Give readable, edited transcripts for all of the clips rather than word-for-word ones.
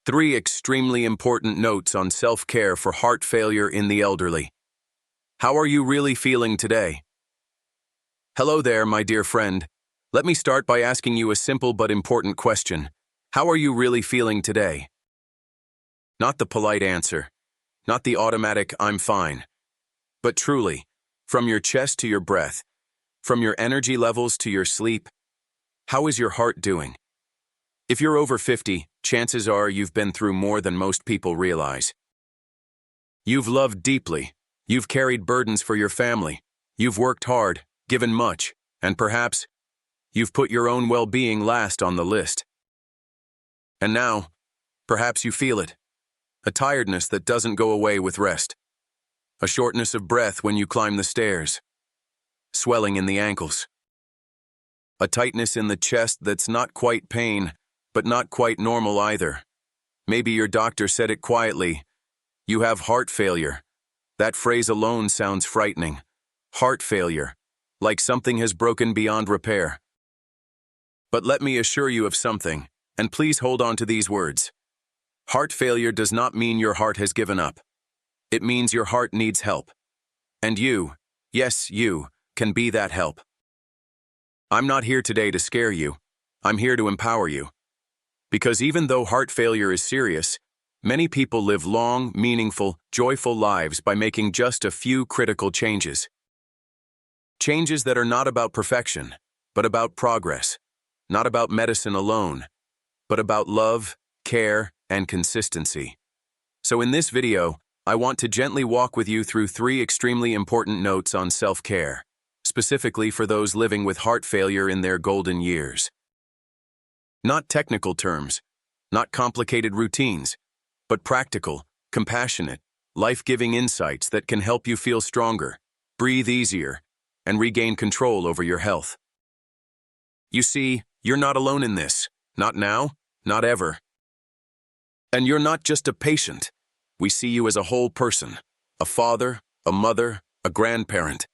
3 extremely important notes on self-care for heart failure in the elderly. How are you really feeling today? Hello there, my dear friend. Let me start by asking you a simple but important question. How are you really feeling today? Not the polite answer, not the automatic "I'm fine," but truly, from your chest to your breath, from your energy levels to your sleep, how is your heart doing? If you're over 50, chances are you've been through more than most people realize. You've loved deeply, you've carried burdens for your family, you've worked hard, given much, and perhaps you've put your own well-being last on the list. And now, perhaps you feel it, a tiredness that doesn't go away with rest, a shortness of breath when you climb the stairs, swelling in the ankles, a tightness in the chest that's not quite pain, but not quite normal either. Maybe your doctor said it quietly. You have heart failure. That phrase alone sounds frightening. Heart failure, like something has broken beyond repair. But let me assure you of something, and please hold on to these words. Heart failure does not mean your heart has given up. It means your heart needs help. And you, yes, you, can be that help. I'm not here today to scare you. I'm here to empower you. Because even though heart failure is serious, many people live long, meaningful, joyful lives by making just a few critical changes. Changes that are not about perfection, but about progress. Not about medicine alone, but about love, care, and consistency. So in this video, I want to gently walk with you through 3 extremely important notes on self-care, specifically for those living with heart failure in their golden years. Not technical terms, not complicated routines, but practical, compassionate, life-giving insights that can help you feel stronger, breathe easier, and regain control over your health. You see, you're not alone in this. Not now, not ever. And you're not just a patient. We see you as a whole person, a father, a mother, a grandparent,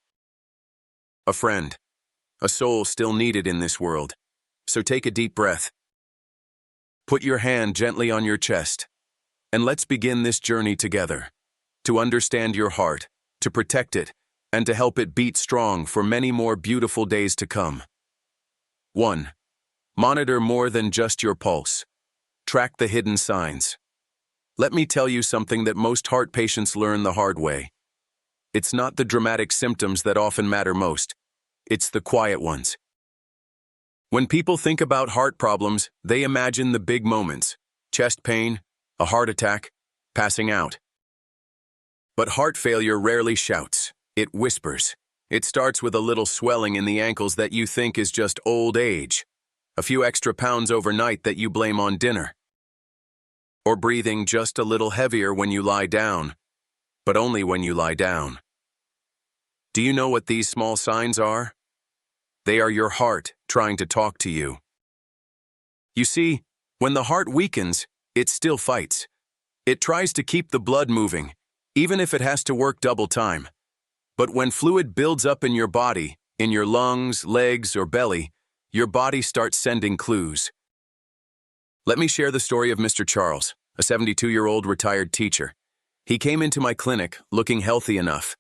a friend, a soul still needed in this world. So take a deep breath. Put your hand gently on your chest, and let's begin this journey together, to understand your heart, to protect it, and to help it beat strong for many more beautiful days to come. 1. Monitor more than just your pulse. Track the hidden signs. Let me tell you something that most heart patients learn the hard way. It's not the dramatic symptoms that often matter most. It's the quiet ones. When people think about heart problems, they imagine the big moments: chest pain, a heart attack, passing out. But heart failure rarely shouts. It whispers. It starts with a little swelling in the ankles that you think is just old age, a few extra pounds overnight that you blame on dinner, or breathing just a little heavier when you lie down, but only when you lie down. Do you know what these small signs are? They are your heart trying to talk to you. You see, when the heart weakens, it still fights. It tries to keep the blood moving, even if it has to work double time. But when fluid builds up in your body, in your lungs, legs, or belly, your body starts sending clues. Let me share the story of Mr. Charles, a 72-year-old retired teacher. He came into my clinic looking healthy enough.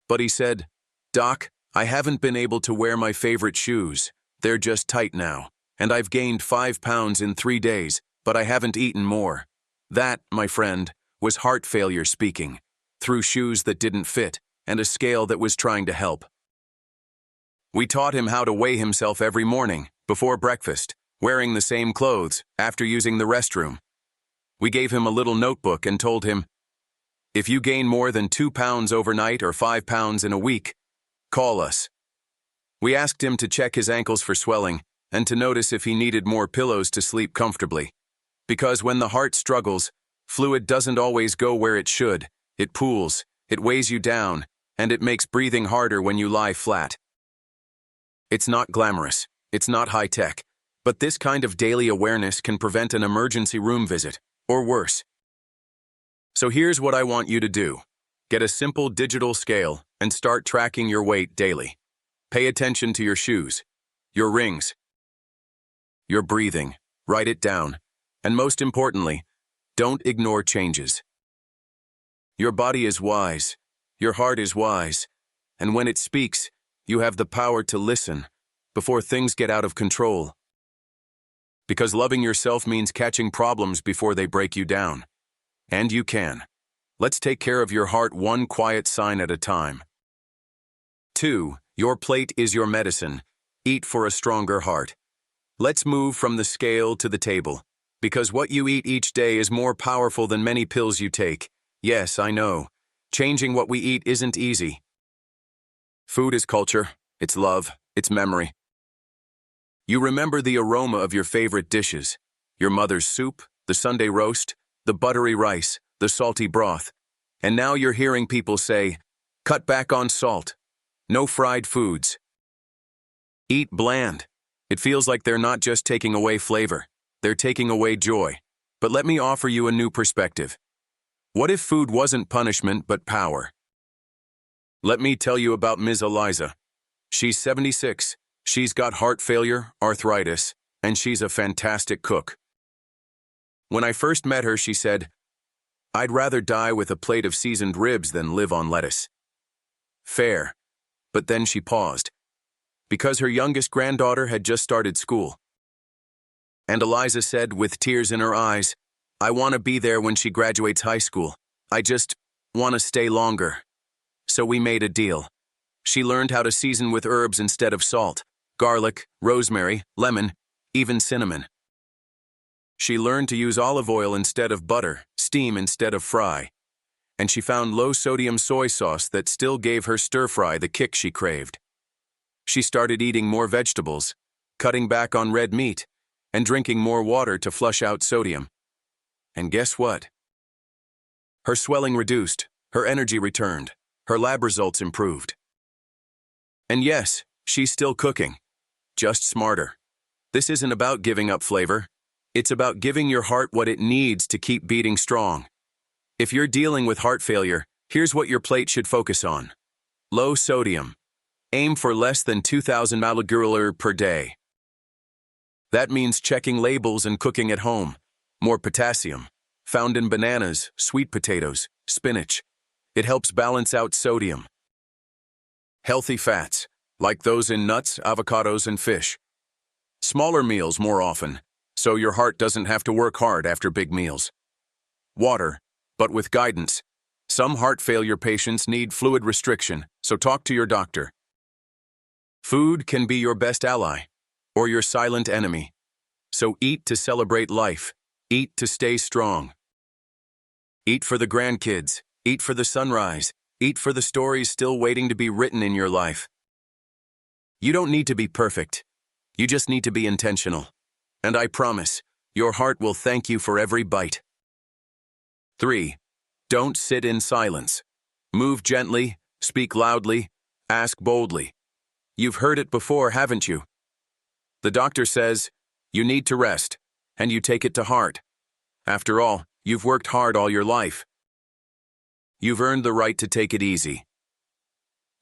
But he said, "Doc, I haven't been able to wear my favorite shoes. They're just tight now, and I've gained 5 pounds in 3 days, but I haven't eaten more." That, my friend, was heart failure speaking, through shoes that didn't fit and a scale that was trying to help. We taught him how to weigh himself every morning, before breakfast, wearing the same clothes, after using the restroom. We gave him a little notebook and told him, "If you gain more than 2 pounds overnight or 5 pounds in a week, call us." We asked him to check his ankles for swelling and to notice if he needed more pillows to sleep comfortably. Because when the heart struggles, fluid doesn't always go where it should. It pools, it weighs you down, and it makes breathing harder when you lie flat. It's not glamorous, it's not high-tech, but this kind of daily awareness can prevent an emergency room visit, or worse. So here's what I want you to do. Get a simple digital scale and start tracking your weight daily. Pay attention to your shoes, your rings, your breathing. Write it down. And most importantly, don't ignore changes. Your body is wise, your heart is wise, and when it speaks, you have the power to listen before things get out of control. Because loving yourself means catching problems before they break you down. And you can. Let's take care of your heart one quiet sign at a time. 2. Your plate is your medicine. Eat for a stronger heart. Let's move from the scale to the table, because what you eat each day is more powerful than many pills you take. Yes, I know. Changing what we eat isn't easy. Food is culture, it's love, it's memory. You remember the aroma of your favorite dishes, your mother's soup, the Sunday roast, the buttery rice, the salty broth. And now you're hearing people say, cut back on salt, no fried foods. Eat bland. It feels like they're not just taking away flavor, they're taking away joy. But let me offer you a new perspective. What if food wasn't punishment but power? Let me tell you about Ms. Eliza. She's 76, she's got heart failure, arthritis, and she's a fantastic cook. When I first met her, she said, I'd rather die with a plate of seasoned ribs than live on lettuce. Fair. But then she paused, because her youngest granddaughter had just started school. And Eliza said, with tears in her eyes, I want to be there when she graduates high school. I just want to stay longer. So we made a deal. She learned how to season with herbs instead of salt, garlic, rosemary, lemon, even cinnamon. She learned to use olive oil instead of butter, steam instead of fry. And she found low-sodium soy sauce that still gave her stir-fry the kick she craved. She started eating more vegetables, cutting back on red meat, and drinking more water to flush out sodium. And guess what? Her swelling reduced, her energy returned, her lab results improved. And yes, she's still cooking, just smarter. This isn't about giving up flavor. It's about giving your heart what it needs to keep beating strong. If you're dealing with heart failure, here's what your plate should focus on. Low sodium. Aim for less than 2,000 mg per day. That means checking labels and cooking at home. More potassium, found in bananas, sweet potatoes, spinach. It helps balance out sodium. Healthy fats, like those in nuts, avocados, and fish. Smaller meals more often, so your heart doesn't have to work hard after big meals. Water, but with guidance. Some heart failure patients need fluid restriction, so talk to your doctor. Food can be your best ally, or your silent enemy. So eat to celebrate life. Eat to stay strong. Eat for the grandkids. Eat for the sunrise. Eat for the stories still waiting to be written in your life. You don't need to be perfect. You just need to be intentional. And I promise, your heart will thank you for every bite. 3. Don't sit in silence. Move gently, speak loudly, ask boldly. You've heard it before, haven't you? The doctor says, you need to rest, and you take it to heart. After all, you've worked hard all your life. You've earned the right to take it easy.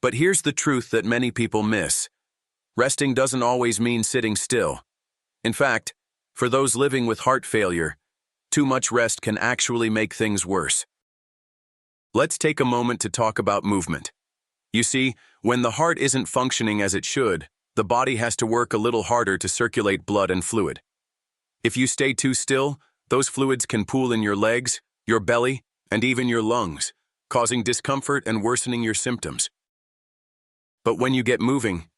But here's the truth that many people miss. Resting doesn't always mean sitting still. In fact, for those living with heart failure, too much rest can actually make things worse. Let's take a moment to talk about movement. You see, when the heart isn't functioning as it should, the body has to work a little harder to circulate blood and fluid. If you stay too still, those fluids can pool in your legs, your belly, and even your lungs, causing discomfort and worsening your symptoms. But when you get moving,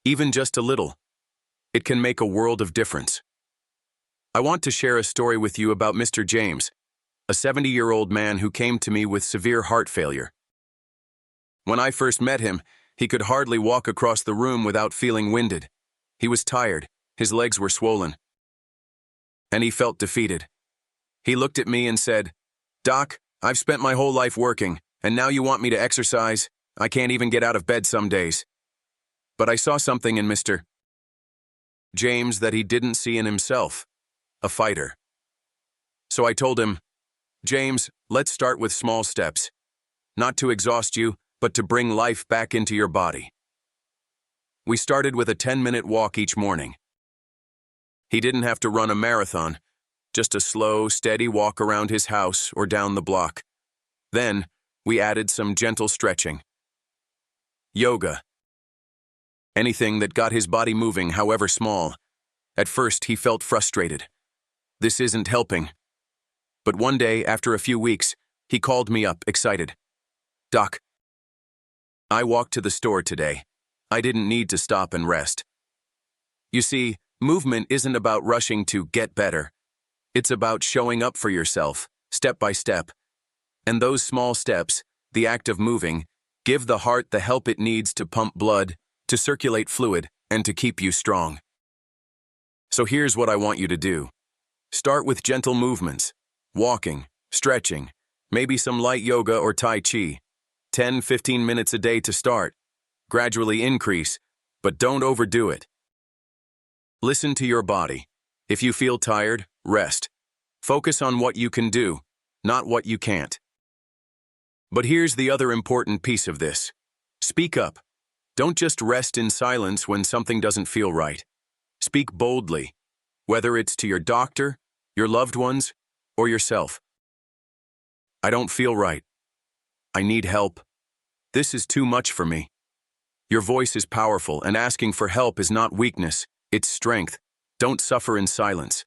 even just a little, it can make a world of difference. I want to share a story with you about Mr. James, a 70-year-old man who came to me with severe heart failure. When I first met him, he could hardly walk across the room without feeling winded. He was tired, his legs were swollen, and he felt defeated. He looked at me and said, "Doc, I've spent my whole life working, and now you want me to exercise? I can't even get out of bed some days." But I saw something in Mr. James that he didn't see in himself, a fighter. So I told him, "James, let's start with small steps. Not to exhaust you, but to bring life back into your body." We started with a 10-minute walk each morning. He didn't have to run a marathon, just a slow, steady walk around his house or down the block. Then, we added some gentle stretching. Yoga. Anything that got his body moving, however small. At first, he felt frustrated. This isn't helping. But one day, after a few weeks, he called me up, excited. "Doc, I walked to the store today. I didn't need to stop and rest." You see, movement isn't about rushing to get better. It's about showing up for yourself, step by step. And those small steps, the act of moving, give the heart the help it needs to pump blood, to circulate fluid, and to keep you strong. So here's what I want you to do. Start with gentle movements, walking, stretching, maybe some light yoga or Tai Chi. 10-15 minutes a day to start. Gradually increase, but don't overdo it. Listen to your body. If you feel tired, rest. Focus on what you can do, not what you can't. But here's the other important piece of this. Speak up. Don't just rest in silence when something doesn't feel right. Speak boldly, whether it's to your doctor, your loved ones, or yourself. "I don't feel right. I need help. This is too much for me." Your voice is powerful, and asking for help is not weakness, it's strength. Don't suffer in silence.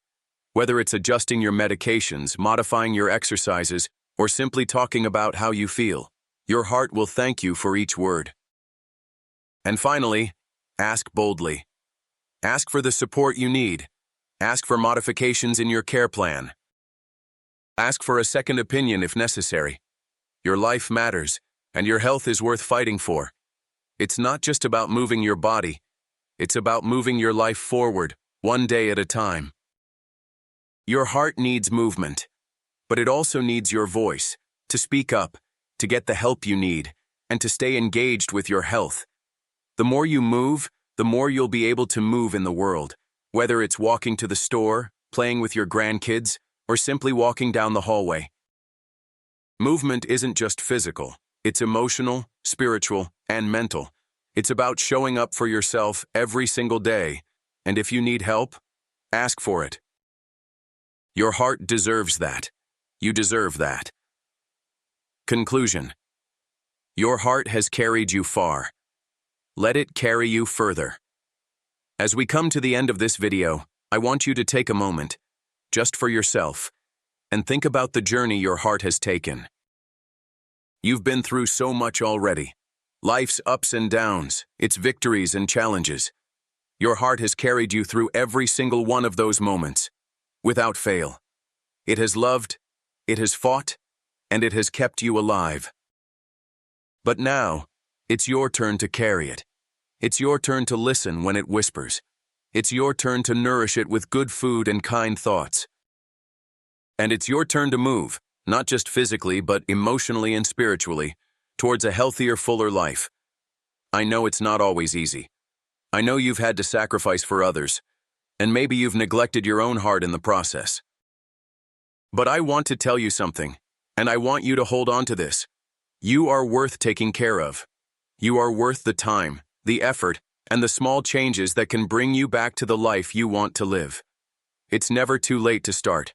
Whether it's adjusting your medications, modifying your exercises, or simply talking about how you feel, your heart will thank you for each word. And finally, ask boldly. Ask for the support you need. Ask for modifications in your care plan. Ask for a second opinion if necessary. Your life matters, and your health is worth fighting for. It's not just about moving your body. It's about moving your life forward, one day at a time. Your heart needs movement, but it also needs your voice, to speak up, to get the help you need, and to stay engaged with your health. The more you move, the more you'll be able to move in the world, whether it's walking to the store, playing with your grandkids, or simply walking down the hallway. Movement isn't just physical, it's emotional, spiritual, and mental. It's about showing up for yourself every single day, and if you need help, ask for it. Your heart deserves that. You deserve that. Conclusion. Your heart has carried you far. Let it carry you further. As we come to the end of this video, I want you to take a moment, just for yourself, and think about the journey your heart has taken. You've been through so much already. Life's ups and downs, its victories and challenges. Your heart has carried you through every single one of those moments, without fail. It has loved, it has fought, and it has kept you alive. But now, it's your turn to carry it. It's your turn to listen when it whispers. It's your turn to nourish it with good food and kind thoughts. And it's your turn to move, not just physically, but emotionally and spiritually, towards a healthier, fuller life. I know it's not always easy. I know you've had to sacrifice for others, and maybe you've neglected your own heart in the process. But I want to tell you something, and I want you to hold on to this. You are worth taking care of. You are worth the time, the effort, and the small changes that can bring you back to the life you want to live. It's never too late to start.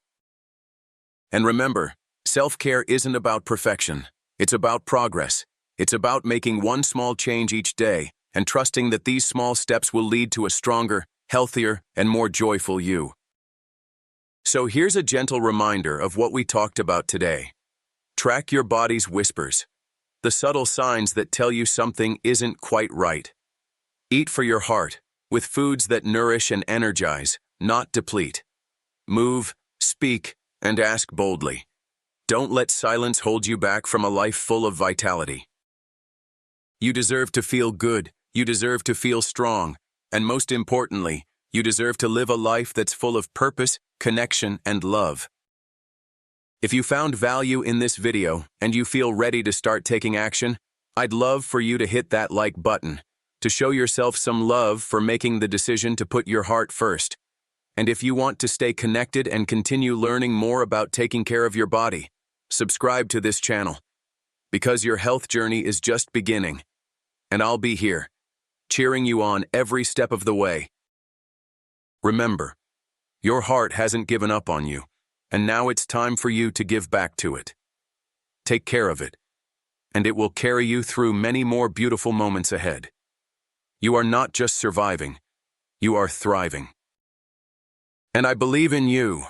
And remember, self-care isn't about perfection. It's about progress. It's about making one small change each day and trusting that these small steps will lead to a stronger, healthier, and more joyful you. So here's a gentle reminder of what we talked about today. Track your body's whispers, the subtle signs that tell you something isn't quite right. Eat for your heart, with foods that nourish and energize, not deplete. Move, speak, and ask boldly. Don't let silence hold you back from a life full of vitality. You deserve to feel good, you deserve to feel strong, and most importantly, you deserve to live a life that's full of purpose, connection, and love. If you found value in this video and you feel ready to start taking action, I'd love for you to hit that like button, to show yourself some love for making the decision to put your heart first. And if you want to stay connected and continue learning more about taking care of your body, subscribe to this channel, because your health journey is just beginning, and I'll be here, cheering you on every step of the way. Remember, your heart hasn't given up on you. and now it's time for you to give back to it. Take care of it, and it will carry you through many more beautiful moments ahead. You are not just surviving, you are thriving. And I believe in you.